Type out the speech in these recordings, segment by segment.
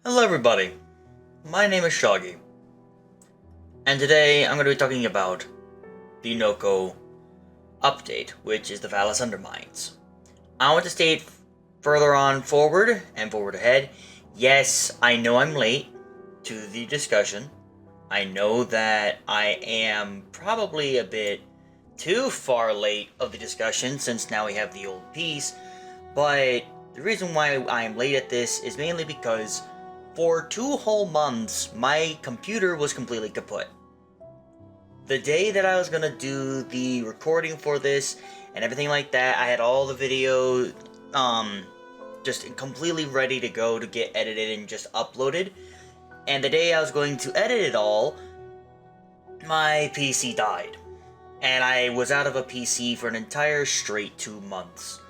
Hello everybody, my name is Shawggy, and today I'm going to be talking about the Noko update, which is the Vallis Undermines. I want to state further on forward and forward ahead, yes, I know I'm late to the discussion. I know that I am probably a bit too far late of the discussion since now we have the old piece, but the reason why I'm late at this is mainly because for 2 whole months, my computer was completely kaput. The day that I was gonna do the recording for this and everything like that, I had all the video just completely ready to go to get edited and just uploaded. And the day I was going to edit it all, my PC died. And I was out of a PC for an entire straight 2 months.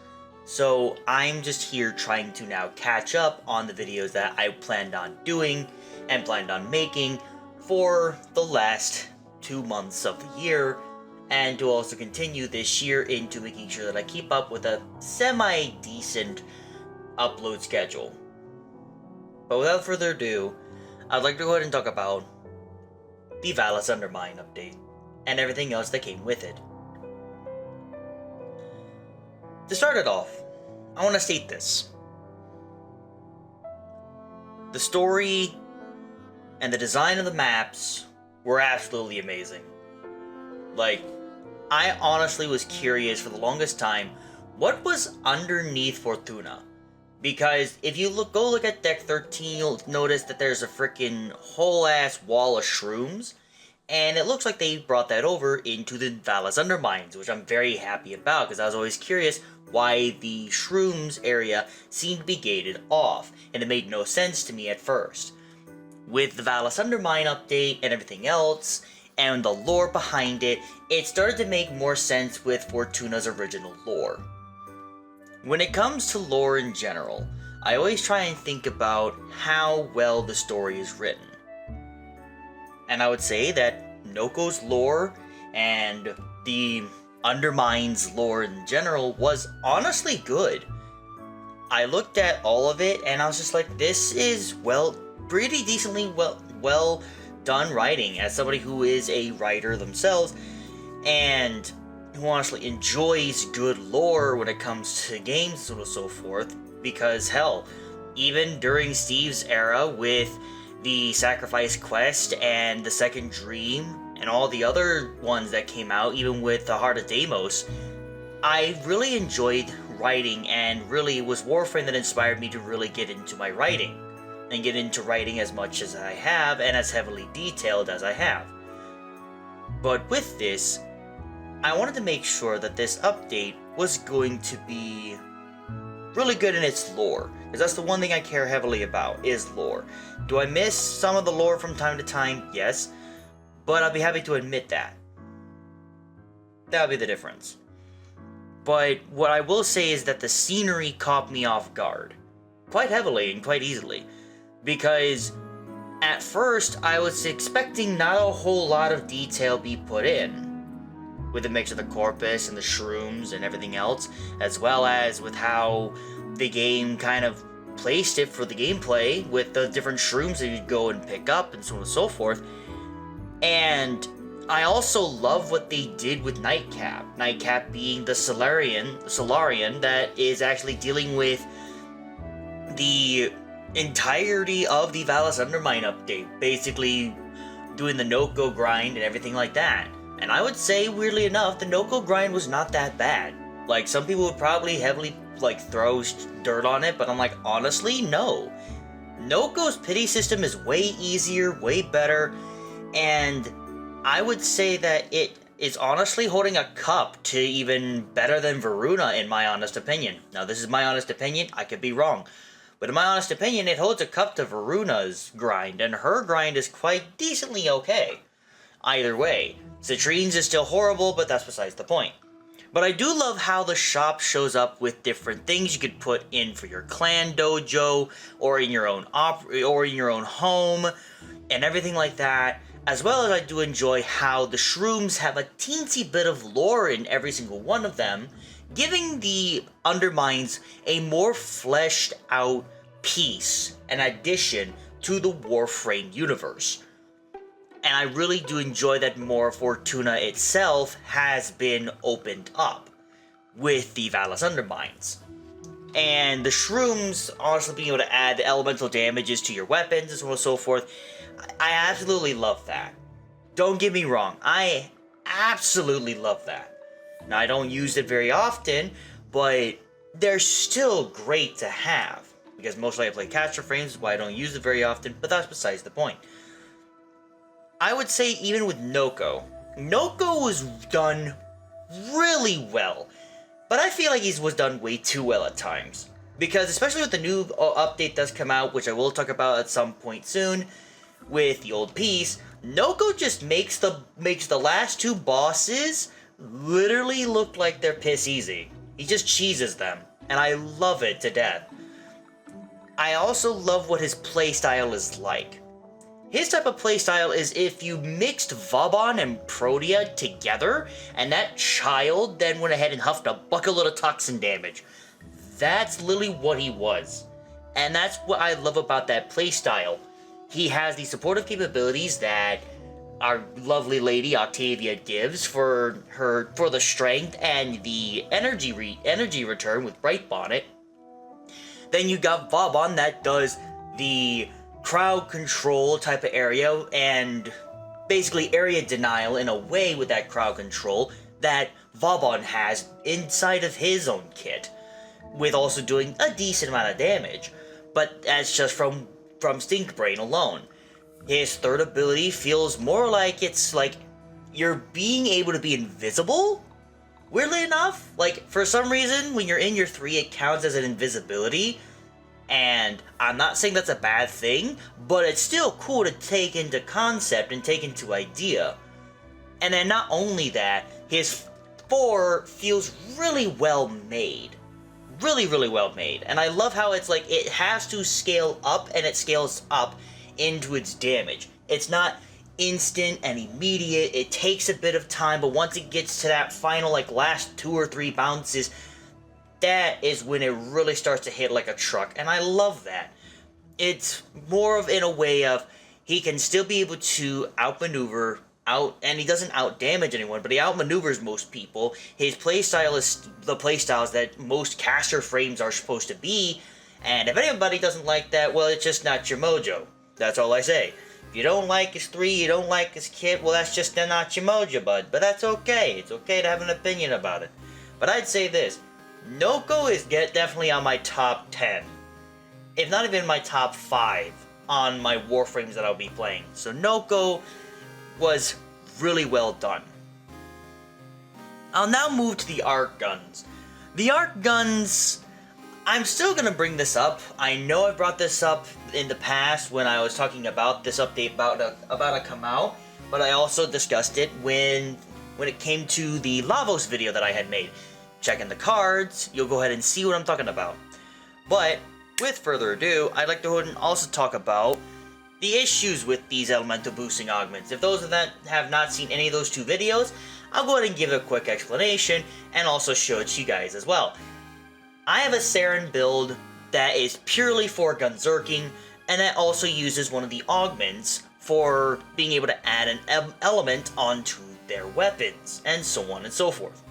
So I'm just here trying to now catch up on the videos that I planned on doing and planned on making for the last 2 months of the year, and to also continue this year into making sure that I keep up with a semi-decent upload schedule. But without further ado, I'd like to go ahead and talk about the Vallis Undermine update and everything else that came with it. To start it off, I want to state this. The story and the design of the maps were absolutely amazing. Like, I honestly was curious for the longest time what was underneath Fortuna. Because if you go look at deck 13, you'll notice that there's a freaking whole ass wall of shrooms. And it looks like they brought that over into the Vallis Undermines, which I'm very happy about, because I was always curious why the shrooms area seemed to be gated off, and it made no sense to me at first. With the Vallis Undermine update and everything else, and the lore behind it, it started to make more sense with Fortuna's original lore. When it comes to lore in general, I always try and think about how well the story is written. And I would say that Noko's lore and the Undermine's lore in general was honestly good. I looked at all of it and I was just like, this is, pretty decently well done writing, as somebody who is a writer themselves and who honestly enjoys good lore when it comes to games and so forth, because hell, even during Steve's era with the Sacrifice Quest and the Second Dream and all the other ones that came out, even with the Heart of Deimos, I really enjoyed writing, and really it was Warframe that inspired me to really get into my writing and get into writing as much as I have and as heavily detailed as I have. But with this, I wanted to make sure that this update was going to be really good in its lore, because that's the one thing I care heavily about, is lore. Do I miss some of the lore from time to time? Yes, but I'll be happy to admit that. That'll be the difference. But what I will say is that the scenery caught me off guard, quite heavily and quite easily, because at first I was expecting not a whole lot of detail be put in, with the mix of the corpus and the shrooms and everything else, as well as with how the game kind of placed it for the gameplay with the different shrooms that you'd go and pick up and so on and so forth. And I also love what they did with Nightcap. Nightcap being the Solarian that is actually dealing with the entirety of the Vallis Undermine update, basically doing the Noko grind and everything like that. And I would say, weirdly enough, the Noko grind was not that bad. Like, some people would probably heavily, throw dirt on it, but I'm like, honestly, no. Noko's pity system is way easier, way better, and I would say that it is honestly holding a cup to even better than Varuna, in my honest opinion. Now, this is my honest opinion, I could be wrong. But in my honest opinion, it holds a cup to Varuna's grind, and her grind is quite decently okay. Either way. Citrine's is still horrible, but that's besides the point. But I do love how the shop shows up with different things you could put in for your clan dojo, or in your own or in your own home, and everything like that. As well as I do enjoy how the shrooms have a teensy bit of lore in every single one of them, giving the Undermines a more fleshed out piece, an addition to the Warframe universe. And I really do enjoy that more Fortuna itself has been opened up with the Vallis Undermines. And the shrooms honestly being able to add elemental damages to your weapons and so on and so forth, I absolutely love that. Don't get me wrong, I absolutely love that. Now, I don't use it very often, but they're still great to have. Because mostly I play caster frames, is why I don't use it very often, but that's besides the point. I would say even with Noko was done really well. But I feel like he was done way too well at times. Because especially with the new update that's come out, which I will talk about at some point soon, with the old piece, Noko just makes the last two bosses literally look like they're piss easy. He just cheeses them, and I love it to death. I also love what his playstyle is like. His type of playstyle is if you mixed Vauban and Protea together, and that child then went ahead and huffed a bucketload of toxin damage. That's literally what he was. And that's what I love about that playstyle. He has the supportive capabilities that our lovely lady Octavia gives for the strength and the energy return with Bright Bonnet. Then you got Vauban that does the crowd control type of area and basically area denial in a way with that crowd control that Vauban has inside of his own kit, with also doing a decent amount of damage, but that's just from Stink Brain alone. His third ability feels more like it's like you're being able to be invisible. Weirdly enough, like for some reason when you're in your 3 it counts as an invisibility, and I'm not saying that's a bad thing, but it's still cool to take into concept and take into idea. And then not only that, his 4 feels really well made. Really, really well made. And I love how it's like it has to scale up, and it scales up into its damage. It's not instant and immediate. It takes a bit of time, but once it gets to that final like last 2 or 3 bounces, that is when it really starts to hit like a truck, and I love that. It's more of in a way of he can still be able to outmaneuver, and he doesn't outdamage anyone, but he outmaneuvers most people. His playstyle is the playstyles that most caster frames are supposed to be, and if anybody doesn't like that, well, it's just not your mojo. That's all I say. If you don't like his 3, you don't like his kit, well, that's just not your mojo, bud. But that's okay. It's okay to have an opinion about it. But I'd say this. Noko is definitely on my top 10. If not even my top 5 on my Warframes that I'll be playing. So Noko was really well done. I'll now move to the arc guns. The arc guns, I'm still going to bring this up. I know I brought this up in the past when I was talking about this update about to come out, but I also discussed it when it came to the Lavos video that I had made. Check in the cards, you'll go ahead and see what I'm talking about. But, with further ado, I'd like to go ahead and also talk about the issues with these elemental boosting augments. If those that have not seen any of those 2 videos, I'll go ahead and give a quick explanation and also show it to you guys as well. I have a Saren build that is purely for gunzerking, and that also uses one of the augments for being able to add an element onto their weapons, and so on and so forth.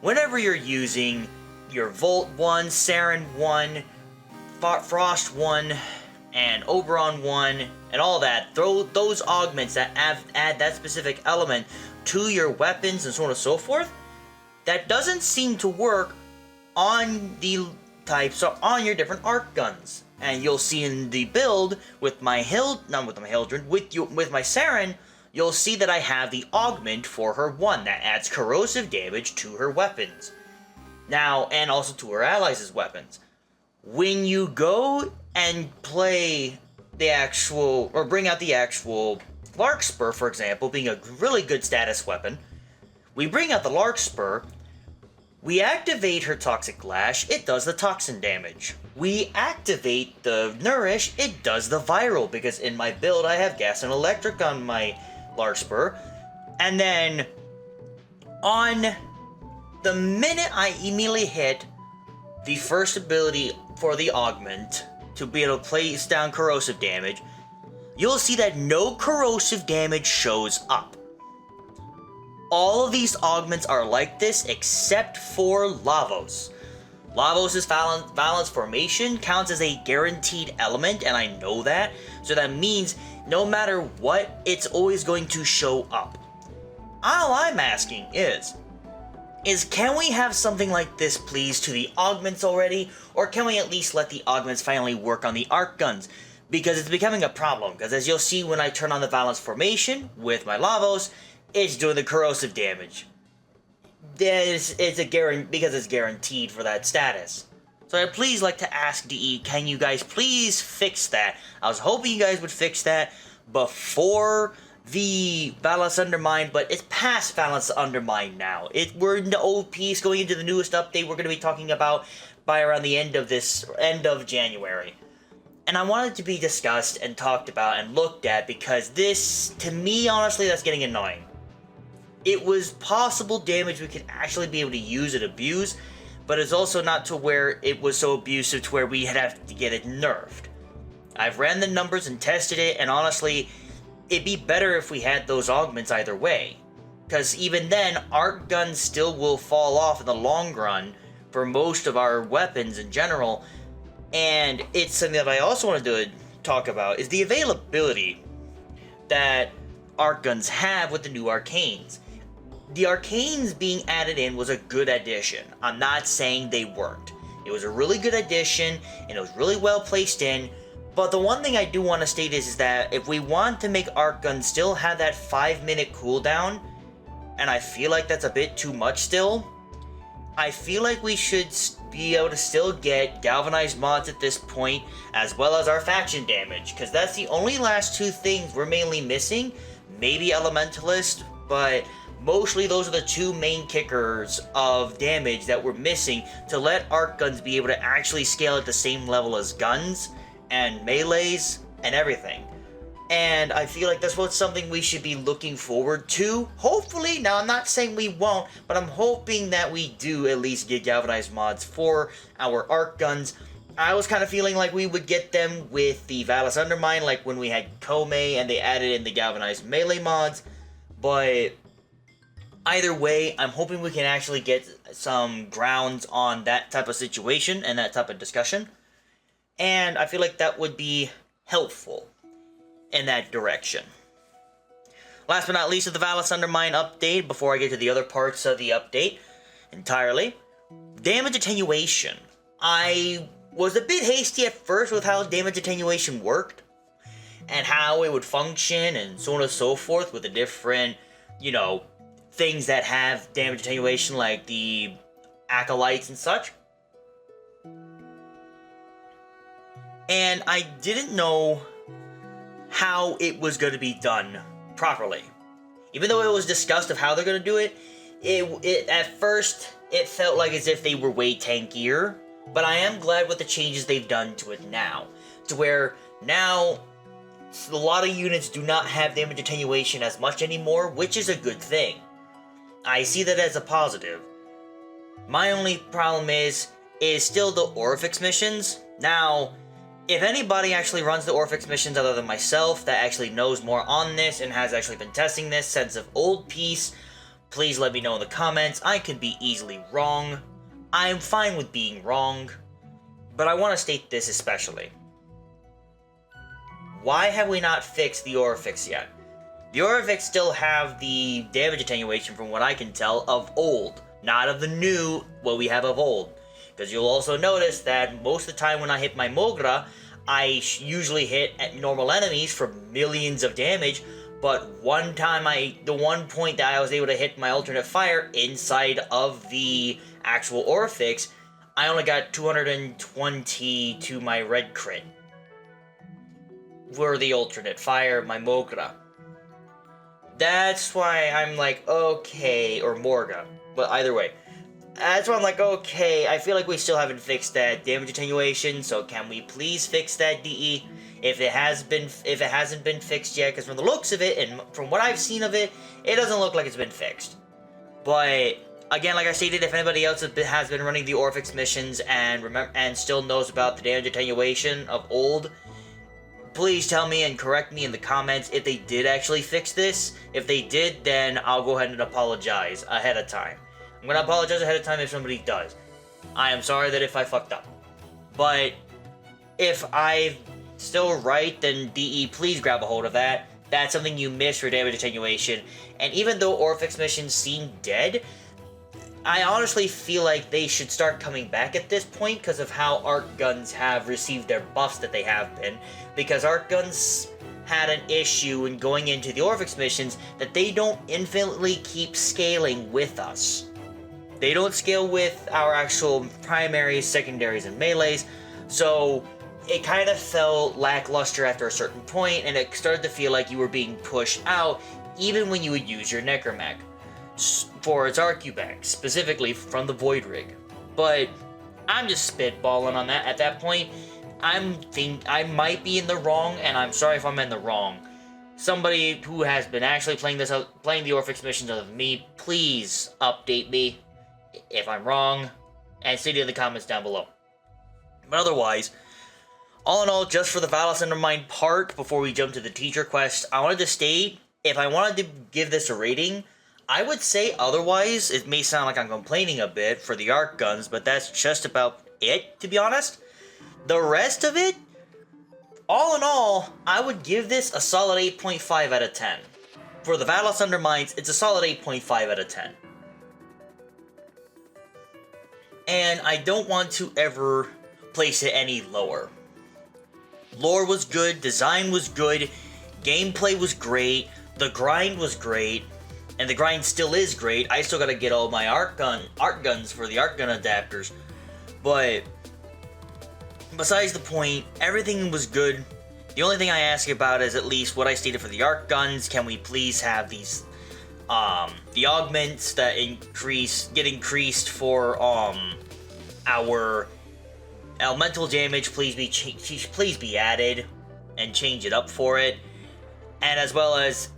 Whenever you're using your Volt 1, Saren 1, Frost 1, and Oberon 1, and all that, those augments that add that specific element to your weapons and so on and so forth, that doesn't seem to work on the types or on your different arc guns. And you'll see in the build with my with my Saren, you'll see that I have the augment for her 1 that adds corrosive damage to her weapons. Now, and also to her allies' weapons. When you go and play the actual, or bring out the actual Larkspur, for example, being a really good status weapon, we bring out the Larkspur, we activate her Toxic Lash, it does the toxin damage. We activate the Nourish, it does the viral, because in my build I have Gas and Electric on my Larkspur. And then, on the minute I immediately hit the first ability for the augment to be able to place down corrosive damage, you'll see that no corrosive damage shows up. All of these augments are like this except for Lavos. Lavos' Vallis Formation counts as a guaranteed element, and I know that, so that means no matter what, it's always going to show up. All I'm asking is can we have something like this please to the augments already, or can we at least let the augments finally work on the arc guns? Because it's becoming a problem, because as you'll see when I turn on the Vallis Formation with my Lavos, it's doing the corrosive damage. It's because it's guaranteed for that status. So I'd please like to ask DE, can you guys please fix that? I was hoping you guys would fix that before the Vallis Undermine, but it's past Vallis Undermine now. We're in the old piece going into the newest update we're going to be talking about by around the end of January. And I want it to be discussed and talked about and looked at because this, to me, honestly, that's getting annoying. It was possible damage we could actually be able to use and abuse, but it's also not to where it was so abusive to where we'd have to get it nerfed. I've ran the numbers and tested it, and honestly, it'd be better if we had those augments either way. Because even then, arc guns still will fall off in the long run for most of our weapons in general. And it's something that I also wanted to talk about is the availability that arc guns have with the new arcanes. The arcanes being added in was a good addition. I'm not saying they weren't. It was a really good addition, and it was really well placed in. But the one thing I do want to state is that if we want to make arc guns still have that 5-minute cooldown, and I feel like that's a bit too much still, I feel like we should be able to still get galvanized mods at this point, as well as our faction damage, because that's the only last two things we're mainly missing. Maybe Elementalist, but mostly those are the two main kickers of damage that we're missing to let arc guns be able to actually scale at the same level as guns and melees and everything. And I feel like that's what's something we should be looking forward to. Hopefully, now I'm not saying we won't, but I'm hoping that we do at least get galvanized mods for our arc guns. I was kind of feeling like we would get them with the Vallis Undermine, like when we had Kome and they added in the galvanized melee mods. But either way, I'm hoping we can actually get some grounds on that type of situation and that type of discussion. And I feel like that would be helpful in that direction. Last but not least, of the Vallis Undermine update, before I get to the other parts of the update entirely, damage attenuation. I was a bit hasty at first with how damage attenuation worked, and how it would function, and so on and so forth, with the different, things that have damage attenuation, like the acolytes and such. And I didn't know how it was going to be done properly. Even though it was discussed of how they're going to do it, at first, it felt like as if they were way tankier. But I am glad with the changes they've done to it now. To where now, a lot of units do not have damage attenuation as much anymore, which is a good thing. I see that as a positive. My only problem is still the Orifix missions. Now, if anybody actually runs the Orifix missions other than myself that actually knows more on this and has actually been testing this since of old piece, please let me know in the comments. I could be easily wrong. I'm fine with being wrong, but I want to state this especially. Why have we not fixed the Orifix yet? The Orifix still have the damage attenuation from what I can tell of old, not of the new, what we have of old. Because you'll also notice that most of the time when I hit my Mogra, I usually hit at normal enemies for millions of damage, but one time the one point that I was able to hit my alternate fire inside of the actual Orifix, I only got 220 to my red crit. For the alternate fire, my Mogra. That's why I'm like, okay, or Morga, but either way. That's why I'm like, okay, I feel like we still haven't fixed that damage attenuation, so can we please fix that DE? If it hasn't been fixed yet, because from the looks of it, and from what I've seen of it, it doesn't look like it's been fixed. But Again, like I stated, if anybody else has been running the Orphix missions and still knows about the damage attenuation of old, please tell me and correct me in the comments if they did actually fix this. If they did, then I'll go ahead and apologize ahead of time. I'm going to apologize ahead of time if somebody does. I am sorry that if I fucked up. But if I'm still right, then DE, please grab a hold of that. That's something you missed for damage attenuation. And even though Orphix missions seem dead, I honestly feel like they should start coming back at this point because of how arc guns have received their buffs that they have been. Because arc guns had an issue in going into the Orphix missions that they don't infinitely keep scaling with us. They don't scale with our actual primaries, secondaries, and melees, so it kind of felt lackluster after a certain point, and it started to feel like you were being pushed out even when you would use your Necromech for its Arcubac, specifically from the Void Rig. But I'm just spitballing on that at that point. I might be in the wrong, and I'm sorry if I'm in the wrong. Somebody who has been actually playing the Orphix missions other than me, please update me if I'm wrong, and state it in the comments down below. But otherwise, all in all, just for the Vallis Undermine part, before we jump to the teacher quest, I wanted to state, if I wanted to give this a rating, I would say otherwise. It may sound like I'm complaining a bit for the arc guns, but that's just about it, to be honest. The rest of it, all in all, I would give this a solid 8.5 out of 10. For the Vallis Undermines, it's a solid 8.5 out of 10. And I don't want to ever place it any lower. Lore was good, design was good, gameplay was great, the grind was great, and the grind still is great. I still gotta get all my arc guns for the arc gun adapters, but besides the point, everything was good. The only thing I ask about is at least what I stated for the arc guns. Can we please have these the augments that get increased for our elemental damage please be added and change it up for it, and as well as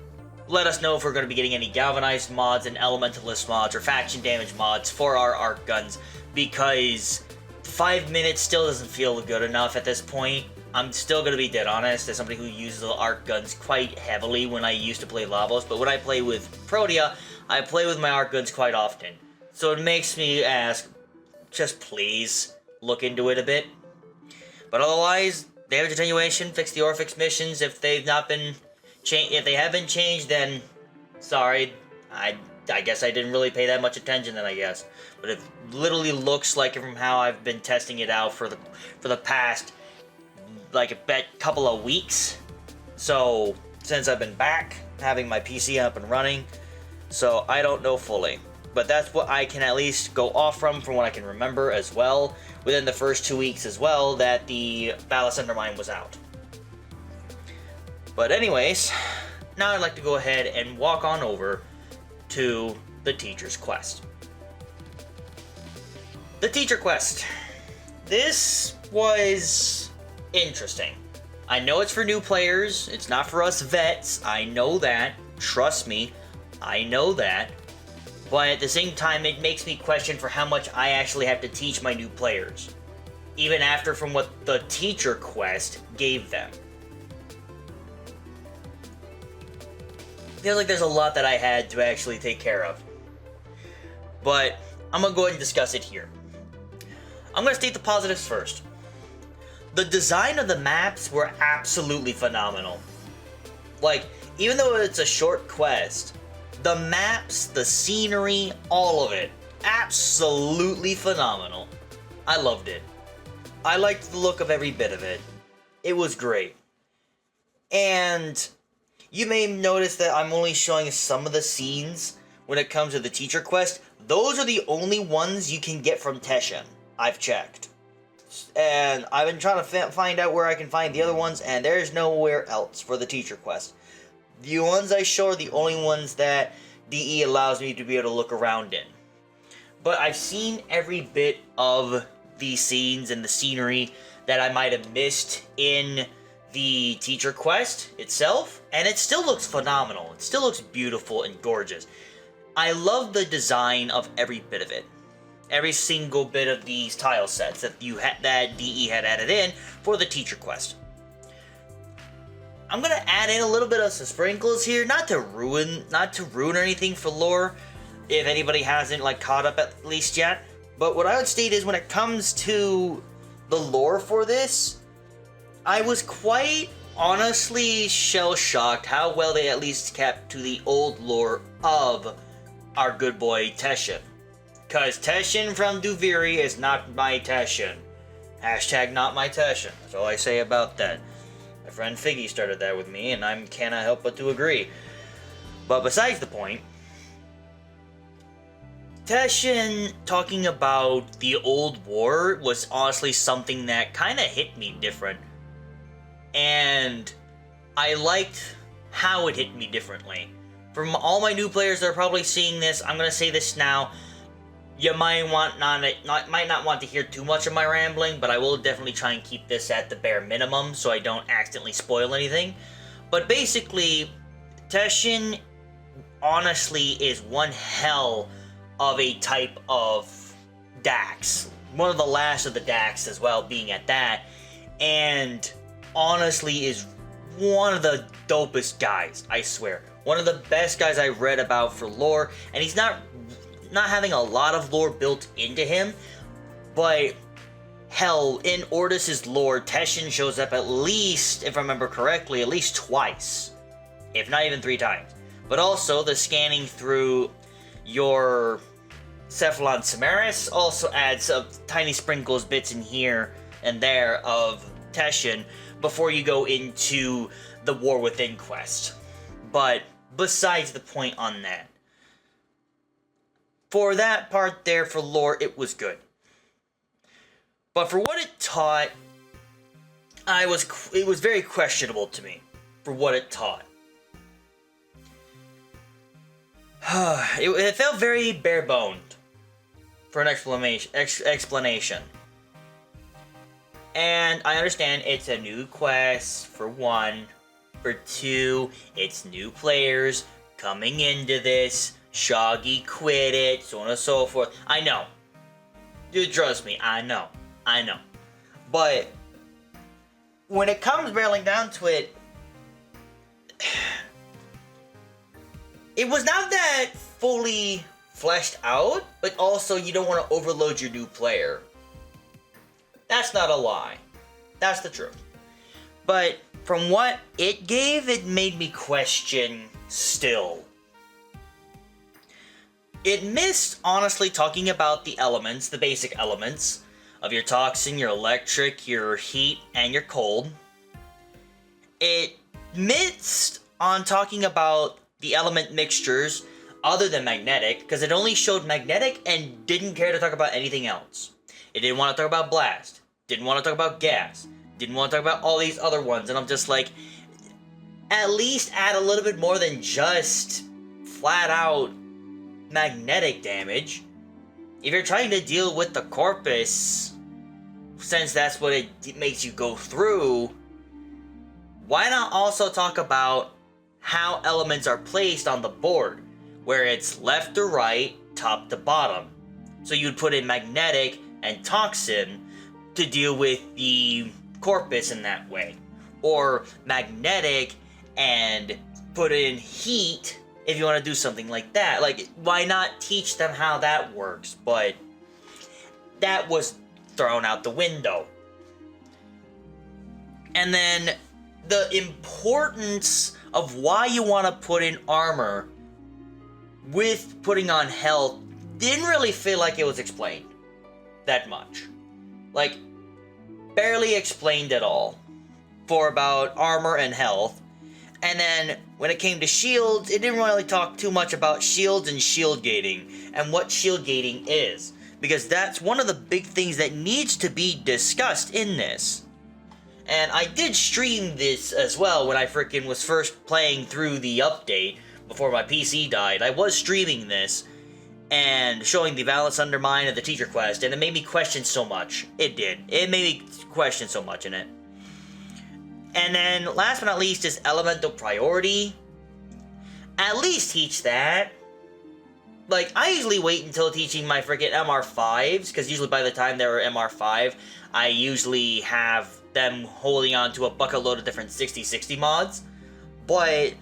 let us know if we're going to be getting any galvanized mods and elementalist mods or faction damage mods for our arc guns, because 5 minutes still doesn't feel good enough at this point. I'm still going to be dead honest, as somebody who uses the arc guns quite heavily when I used to play Lavos, but when I play with Protea, I play with my arc guns quite often. So it makes me ask, just please look into it a bit. But otherwise, damage attenuation, fix the Orphix missions. If they've not been changed, if they have been changed, then sorry. I guess I didn't really pay that much attention then, I guess. But it literally looks like from how I've been testing it out for the past like a couple of weeks. So since I've been back having my PC up and running, so I don't know fully. But that's what I can at least go off from what I can remember as well, within the first 2 weeks as well, that the Vallis Undermine was out. But anyways, now I'd like to go ahead and walk on over to the Teacher's Quest. The Teacher Quest. This was interesting. I know it's for new players, it's not for us vets, I know that, trust me, I know that. But at the same time, it makes me question for how much I actually have to teach my new players, even after from what the Teacher Quest gave them. Feels like there's a lot that I had to actually take care of. But I'm going to go ahead and discuss it here. I'm going to state the positives first. The design of the maps were absolutely phenomenal. Like, even though it's a short quest, the maps, the scenery, all of it, absolutely phenomenal. I loved it. I liked the look of every bit of it. It was great. And you may notice that I'm only showing some of the scenes when it comes to the Teacher Quest. Those are the only ones you can get from Teshin. I've checked. And I've been trying to find out where I can find the other ones, and there's nowhere else for the Teacher Quest. The ones I show are the only ones that DE allows me to be able to look around in. But I've seen every bit of the scenes and the scenery that I might have missed in the Teacher Quest itself, and it still looks phenomenal. It still looks beautiful and gorgeous. I love the design of every bit of it. Every single bit of these tile sets that that DE had added in for the teacher quest. I'm gonna add in a little bit of some sprinkles here, not to ruin or anything for lore, if anybody hasn't like caught up at least yet. But what I would state is when it comes to the lore for this, I was quite honestly shell-shocked how well they at least kept to the old lore of our good boy Teshin. Cause Teshin from Duviri is not my Teshin. Hashtag not my Teshin. That's all I say about that. My friend Figgy started that with me, and I cannot help but to agree. But besides the point, Teshin talking about the old war was honestly something that kind of hit me different. And I liked how it hit me differently. From all my new players that are probably seeing this, I'm going to say this now. You might not want to hear too much of my rambling, but I will definitely try and keep this at the bare minimum so I don't accidentally spoil anything. But basically, Teshin honestly is one hell of a type of Dax. One of the last of the Dax as well, being at that. And honestly is one of the dopest guys, I swear. One of the best guys I've read about for lore, and he's not having a lot of lore built into him, but hell, in Ordis' lore, Teshin shows up at least, if I remember correctly, at least twice, if not even 3 times. But also, the scanning through your Cephalon Samaris also adds some tiny sprinkles, bits in here and there of Teshin before you go into the War Within quest. But besides the point on that, for that part there for lore, it was good. But for what it taught, it was very questionable to me for what it taught. It felt very bare-boned for an explanation. And I understand it's a new quest, for one. For two, it's new players coming into this. Shawggy quit it, so on and so forth. I know. Dude, trust me, I know. But when it comes barreling down to it, it was not that fully fleshed out, but also you don't want to overload your new player. That's not a lie. That's the truth. But from what it gave, it made me question still. It missed, honestly, talking about the elements, the basic elements of your toxin, your electric, your heat, and your cold. It missed on talking about the element mixtures other than magnetic, because it only showed magnetic and didn't care to talk about anything else. It didn't want to talk about blast, didn't want to talk about gas, didn't want to talk about all these other ones, and I'm just like, at least add a little bit more than just flat out magnetic damage. If you're trying to deal with the corpus, since that's what it makes you go through, why not also talk about how elements are placed on the board, where it's left to right, top to bottom. So you'd put in magnetic and toxin to deal with the corpus in that way, or magnetic and put in heat if you want to do something like that. Like, why not teach them how that works? But that was thrown out the window. And then the importance of why you want to put in armor with putting on health didn't really feel like it was explained that much. Like, barely explained at all for about armor and health. And then when it came to shields, it didn't really talk too much about shields and shield gating and what shield gating is, because that's one of the big things that needs to be discussed in this. And I did stream this as well when I frickin' was first playing through the update before my PC died. I was streaming this and showing the Vallis Undermine of the teacher quest, and it made me question so much. It did. It made me question so much in it. And then, last but not least, is elemental priority. At least teach that. like, I usually wait until teaching my freaking MR5s, because usually by the time they're MR5, I usually have them holding on to a bucket load of different 60/60 mods. But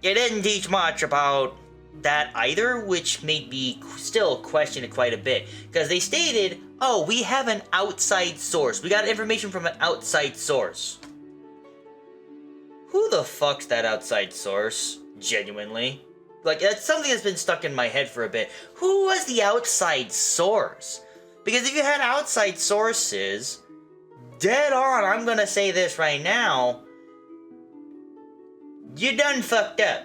it didn't teach much about that either, which made me still question it quite a bit. Because they stated, oh, we have an outside source. We got information from an outside source. Who the fuck's that outside source? Genuinely. Like, that's something that's been stuck in my head for a bit. Who was the outside source? Because if you had outside sources, dead on, I'm gonna say this right now, you done fucked up.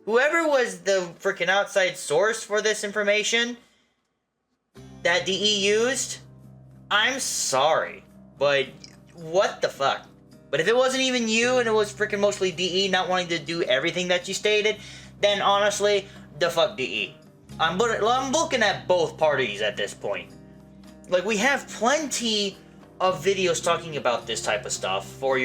Whoever was the freaking outside source for this information that DE used, I'm sorry, but what the fuck? But if it wasn't even you and it was freaking mostly DE not wanting to do everything that you stated, then honestly, the fuck DE. I'm looking at both parties at this point. Like, we have plenty of videos talking about this type of stuff for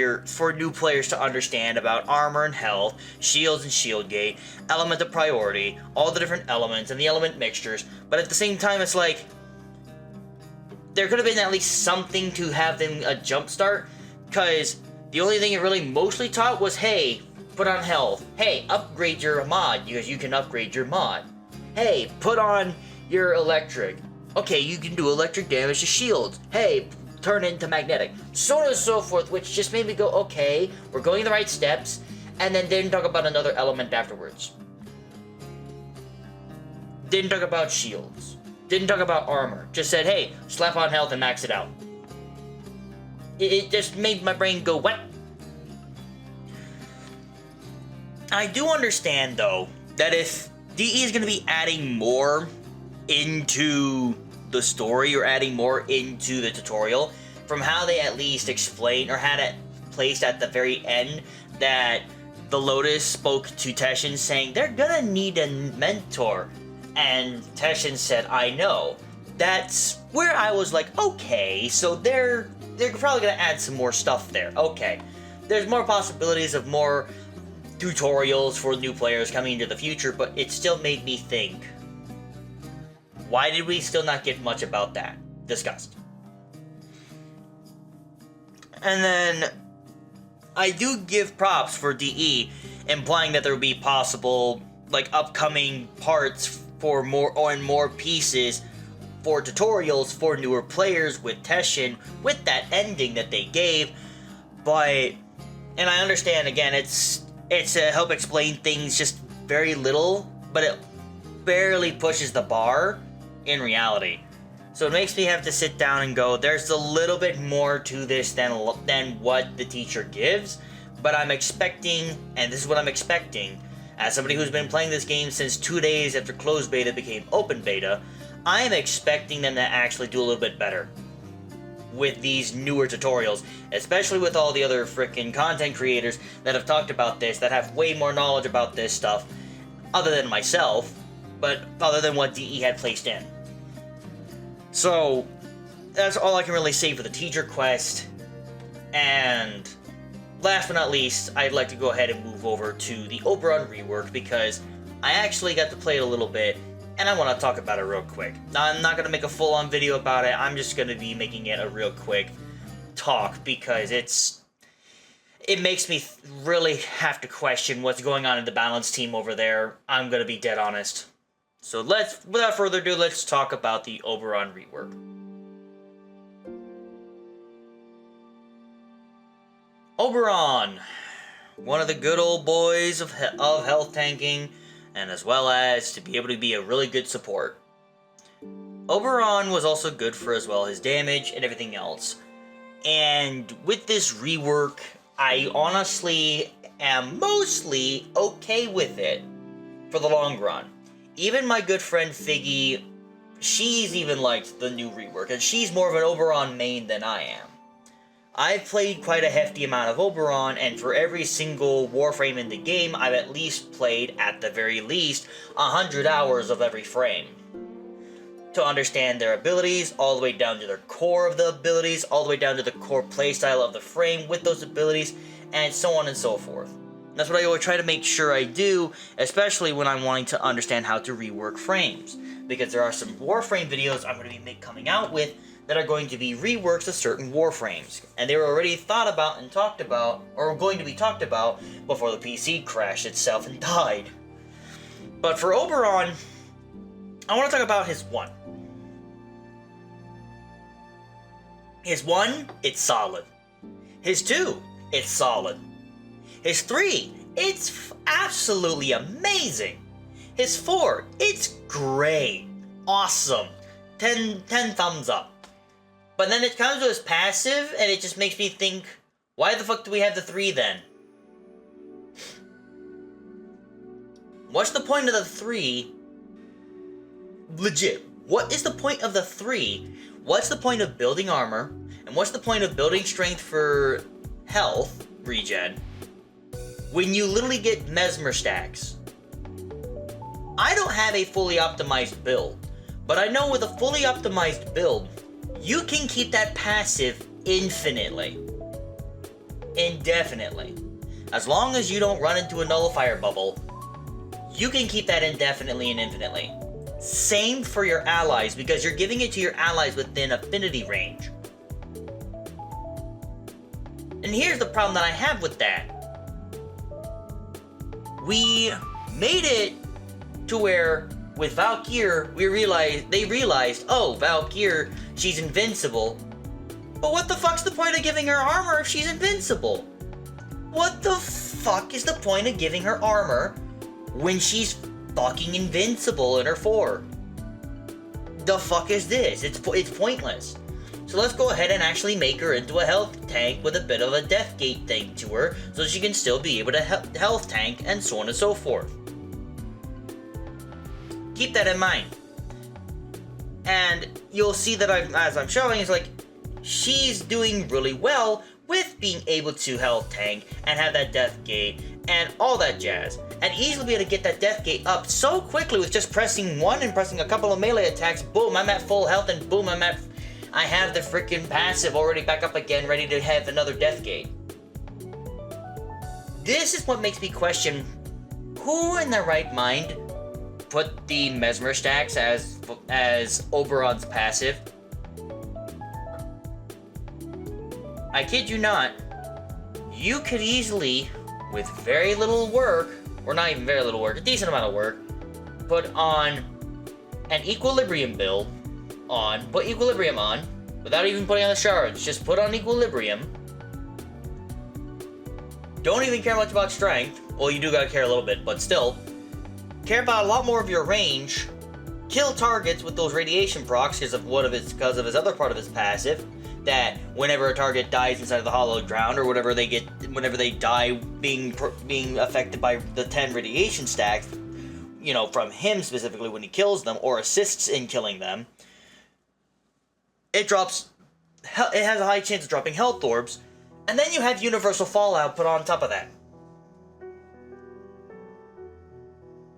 new players to understand about armor and health, shields and shield gate, element of priority, all the different elements and the element mixtures, but at the same time it's like, there could have been at least something to have them a jump start, because the only thing it really mostly taught was, hey, put on health, hey, upgrade your mod, because you can upgrade your mod, hey, put on your electric, okay, you can do electric damage to shields, hey, turn into magnetic, so on and so forth, which just made me go, okay, we're going the right steps, and then didn't talk about another element afterwards. Didn't talk about shields. Didn't talk about armor. Just said, hey, slap on health and max it out. It just made my brain go, what? I do understand, though, that if DE is going to be adding more into the story or adding more into the tutorial, from how they at least explained or had it placed at the very end that the Lotus spoke to Teshin saying they're gonna need a mentor, and Teshin said, I know. That's where I was like, okay, so they're probably gonna add some more stuff there. Okay, there's more possibilities of more tutorials for new players coming into the future, but it still made me think, why did we still not get much about that discussed? And then, I do give props for DE, implying that there will be possible, like, upcoming parts for more pieces for tutorials for newer players with Teshin, with that ending that they gave, but, and I understand, again, it's to help explain things just very little, but it barely pushes the bar in reality. So it makes me have to sit down and go, there's a little bit more to this than what the teacher gives, but I'm expecting, and this is what I'm expecting, as somebody who's been playing this game since 2 days after closed beta became open beta, I am expecting them to actually do a little bit better with these newer tutorials, especially with all the other freaking content creators that have talked about this, that have way more knowledge about this stuff, other than myself, but other than what DE had placed in. So, that's all I can really say for the teacher quest, and last but not least, I'd like to go ahead and move over to the Oberon Rework, because I actually got to play it a little bit, and I want to talk about it real quick. Now, I'm not going to make a full-on video about it, I'm just going to be making it a real quick talk, because it makes me really have to question what's going on in the balance team over there. I'm going to be dead honest. So without further ado, let's talk about the Oberon Rework. Oberon, one of the good old boys of health tanking, and as well as to be able to be a really good support. Oberon was also good for as well his damage and everything else. And with this rework, I honestly am mostly okay with it for the long run. Even my good friend Figgy, she's even liked the new rework, and she's more of an Oberon main than I am. I've played quite a hefty amount of Oberon, and for every single Warframe in the game, I've at least played, at the very least, 100 hours of every frame. To understand their abilities, all the way down to their core of the abilities, all the way down to the core playstyle of the frame with those abilities, and so on and so forth. That's what I always try to make sure I do, especially when I'm wanting to understand how to rework frames. Because there are some Warframe videos I'm going to be coming out with that are going to be reworks of certain Warframes. And they were already thought about and talked about, or going to be talked about, before the PC crashed itself and died. But for Oberon, I want to talk about his 1. His 1, it's solid. His 2, it's solid. His 3, it's absolutely amazing. His 4, it's great. Awesome. 10 thumbs up. But then it comes to his passive, and it just makes me think, why the fuck do we have the 3 then? What's the point of the 3? Legit, what is the point of the 3? What's the point of building armor? And what's the point of building strength for health regen when you literally get mesmer stacks? I don't have a fully optimized build, but I know with a fully optimized build, you can keep that passive infinitely. Indefinitely. As long as you don't run into a nullifier bubble, you can keep that indefinitely and infinitely. Same for your allies, because you're giving it to your allies within affinity range. And here's the problem that I have with that. We made it to where, with Valkyr, they realized, oh, Valkyr, she's invincible. But what the fuck's the point of giving her armor if she's invincible? What the fuck is the point of giving her armor when she's fucking invincible in her 4? The fuck is this? It's pointless. So let's go ahead and actually make her into a health tank with a bit of a death gate thing to her, so she can still be able to health tank and so on and so forth. Keep that in mind. And you'll see that as I'm showing, it's like, she's doing really well with being able to health tank and have that death gate and all that jazz. And easily be able to get that death gate up so quickly with just pressing 1 and pressing a couple of melee attacks. Boom, I'm at full health, and boom, I have the freaking passive already back up again, ready to have another death gate. This is what makes me question, who in their right mind put the mesmer stacks as Oberon's passive? I kid you not, you could easily, with very little work, or not even very little work, a decent amount of work, put on an equilibrium build put equilibrium on, without even putting on the shards, just put on equilibrium. Don't even care much about strength, well, you do gotta care a little bit, but still, care about a lot more of your range, kill targets with those radiation procs because of his other part of his passive, that whenever a target dies inside of the hollowed ground, or whenever they die being affected by the 10 radiation stacks, from him specifically when he kills them or assists in killing them, it has a high chance of dropping health orbs, and then you have universal fallout put on top of that.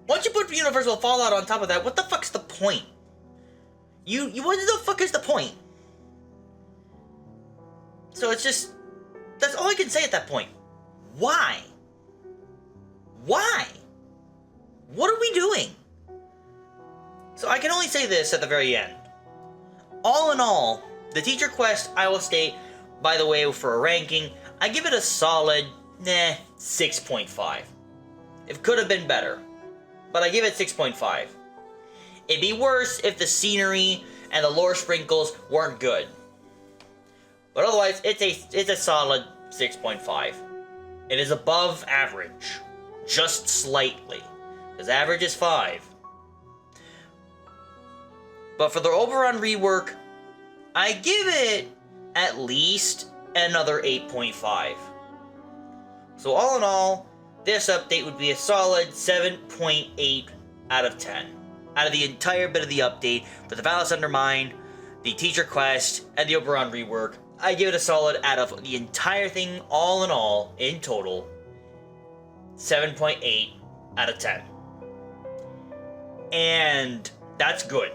Once you put universal fallout on top of that, what the fuck's the point? What the fuck is the point? So it's just, that's all I can say at that point. Why? Why? What are we doing? So I can only say this at the very end. All in all, the teacher quest, I will state, by the way, for a ranking, I give it a solid, 6.5. It could have been better, but I give it 6.5. It'd be worse if the scenery and the lore sprinkles weren't good. But otherwise, it's a solid 6.5. It is above average, just slightly, because average is 5. But for the Oberon rework, I give it at least another 8.5. So all in all, this update would be a solid 7.8 out of 10. Out of the entire bit of the update for the Vallis Undermine, the teacher quest, and the Oberon rework, I give it a solid out of the entire thing, all in all, in total, 7.8 out of 10. And that's good.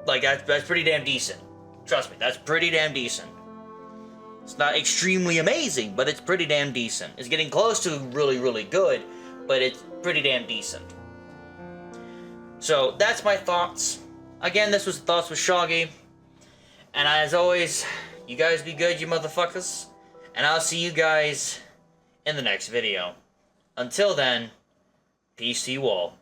Like, that's pretty damn decent. Trust me, that's pretty damn decent. It's not extremely amazing, but it's pretty damn decent. It's getting close to really, really good, but it's pretty damn decent. So, that's my thoughts. Again, this was Thoughts with Shawggy. And as always, you guys be good, you motherfuckers. And I'll see you guys in the next video. Until then, peace to you all.